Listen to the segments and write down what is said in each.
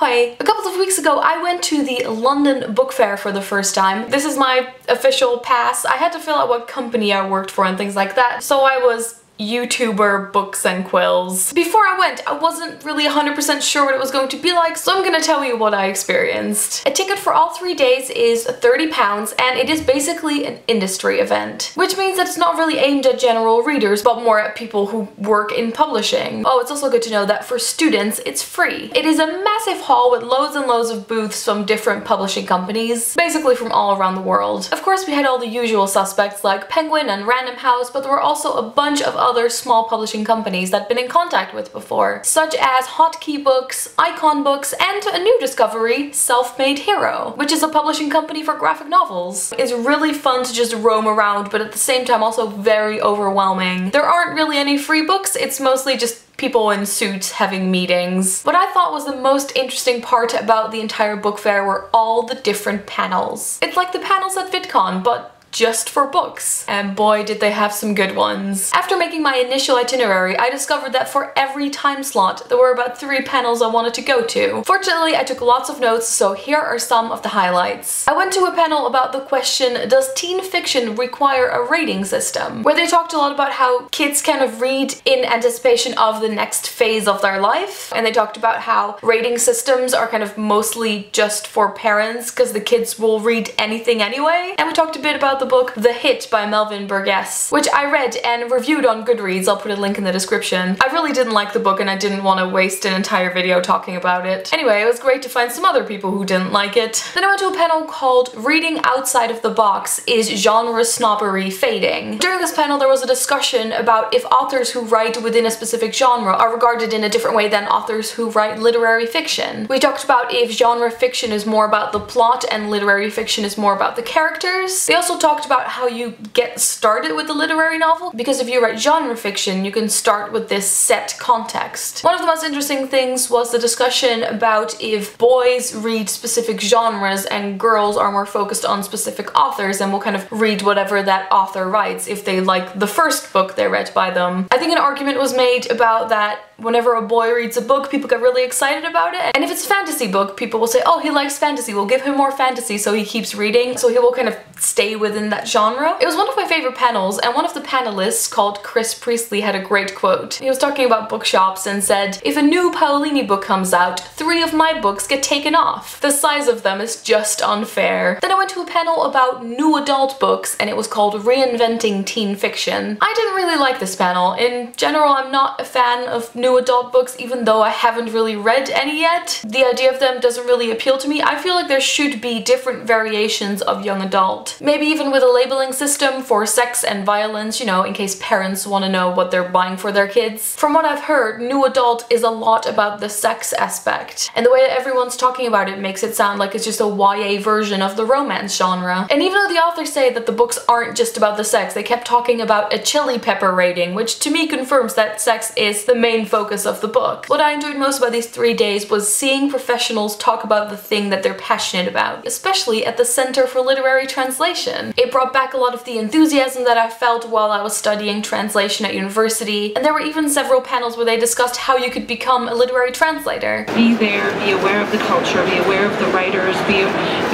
Hi. A couple of weeks ago I went to the London Book Fair for the first time. This is my official pass. I had to fill out what company I worked for and things like that, so I was YouTuber Books and Quills. Before I went, I wasn't really 100% sure what it was going to be like, so I'm gonna tell you what I experienced. A ticket for all 3 days is £30 and it is basically an industry event, which means that it's not really aimed at general readers, but more at people who work in publishing. Oh, it's also good to know that for students, it's free. It is a massive hall with loads and loads of booths from different publishing companies, basically from all around the world. Of course, we had all the usual suspects like Penguin and Random House, but there were also a bunch of other small publishing companies that I've been in contact with before, such as Hotkey Books, Icon Books, and a new discovery, Self-Made Hero, which is a publishing company for graphic novels. It's really fun to just roam around, but at the same time also very overwhelming. There aren't really any free books, it's mostly just people in suits having meetings. What I thought was the most interesting part about the entire book fair were all the different panels. It's like the panels at VidCon, but just for books. And boy, did they have some good ones. After making my initial itinerary, I discovered that for every time slot, there were about 3 panels I wanted to go to. Fortunately, I took lots of notes, so here are some of the highlights. I went to a panel about the question, does teen fiction require a rating system? Where they talked a lot about how kids kind of read in anticipation of the next phase of their life. And they talked about how rating systems are kind of mostly just for parents, because the kids will read anything anyway. And we talked a bit about the book The Hit by Melvin Burgess, which I read and reviewed on GoodReads. I'll put a link in the description. I really didn't like the book and I didn't want to waste an entire video talking about it. Anyway, it was great to find some other people who didn't like it. Then I went to a panel called Reading Outside of the Box, Is Genre Snobbery Fading? During this panel there was a discussion about if authors who write within a specific genre are regarded in a different way than authors who write literary fiction. We talked about if genre fiction is more about the plot and literary fiction is more about the characters. They also talked about how you get started with the literary novel, because if you write genre fiction you can start with this set context. One of the most interesting things was the discussion about if boys read specific genres and girls are more focused on specific authors and will kind of read whatever that author writes if they like the first book they read by them. I think an argument was made about that whenever a boy reads a book, people get really excited about it. And if it's a fantasy book, people will say, oh, he likes fantasy, we'll give him more fantasy so he keeps reading, so he will kind of stay within that genre. It was one of my favorite panels, and one of the panelists, called Chris Priestley, had a great quote. He was talking about bookshops and said, if a new Paolini book comes out, 3 of my books get taken off. The size of them is just unfair. Then I went to a panel about new adult books, and it was called Reinventing Teen Fiction. I didn't really like this panel. In general, I'm not a fan of new adult books, even though I haven't really read any yet. The idea of them doesn't really appeal to me. I feel like there should be different variations of young adult. Maybe even with a labeling system for sex and violence, you know, in case parents want to know what they're buying for their kids. From what I've heard, new adult is a lot about the sex aspect, and the way that everyone's talking about it makes it sound like it's just a YA version of the romance genre. And even though the authors say that the books aren't just about the sex, they kept talking about a chili pepper rating, which to me confirms that sex is the main focus of the book. What I enjoyed most about these 3 days was seeing professionals talk about the thing that they're passionate about, especially at the Center for Literary Translation. It brought back a lot of the enthusiasm that I felt while I was studying translation at university, and there were even several panels where they discussed how you could become a literary translator. Be there, be aware of the culture, be aware of the writers, be,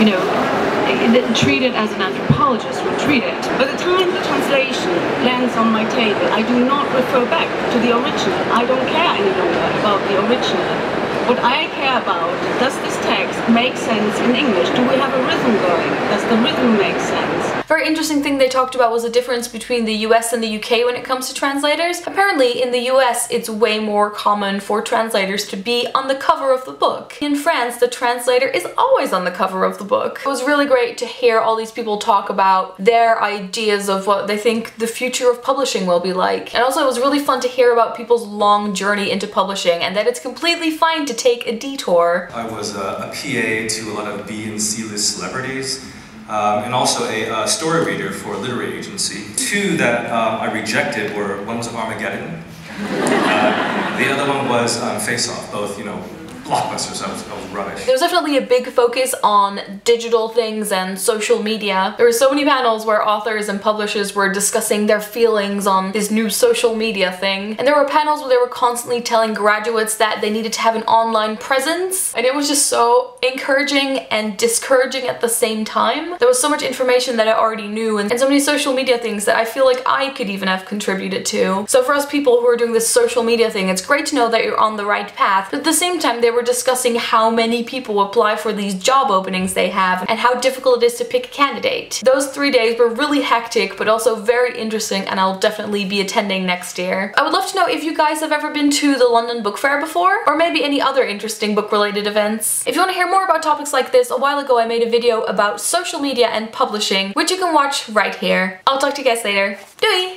you know, treat it as an anthropologist would treat it. By the time the translation lands on my table, I do not refer back to the original. I don't care any longer about the original. What I care about, does this text make sense in English? Do we have a rhythm going? Does the rhythm make sense? Very interesting thing they talked about was the difference between the US and the UK when it comes to translators. Apparently in the US it's way more common for translators to be on the cover of the book. In France the translator is always on the cover of the book. It was really great to hear all these people talk about their ideas of what they think the future of publishing will be like. And also it was really fun to hear about people's long journey into publishing and that it's completely fine to take a detour. I was a PA to a lot of B and C list celebrities. And also a story reader for a literary agency. 2 that I rejected were, one was Armageddon, the other one was Face Off, both, you know, blockbusters. That was rubbish. There was definitely a big focus on digital things and social media. There were so many panels where authors and publishers were discussing their feelings on this new social media thing. And there were panels where they were constantly telling graduates that they needed to have an online presence. And it was just so encouraging and discouraging at the same time. There was so much information that I already knew and so many social media things that I feel like I could even have contributed to. So for us people who are doing this social media thing, it's great to know that you're on the right path. But at the same time, they were discussing how many people apply for these job openings they have and how difficult it is to pick a candidate. Those 3 days were really hectic, but also very interesting, and I'll definitely be attending next year. I would love to know if you guys have ever been to the London Book Fair before, or maybe any other interesting book-related events. If you want to hear more about topics like this, a while ago I made a video about social media and publishing, which you can watch right here. I'll talk to you guys later. Doei!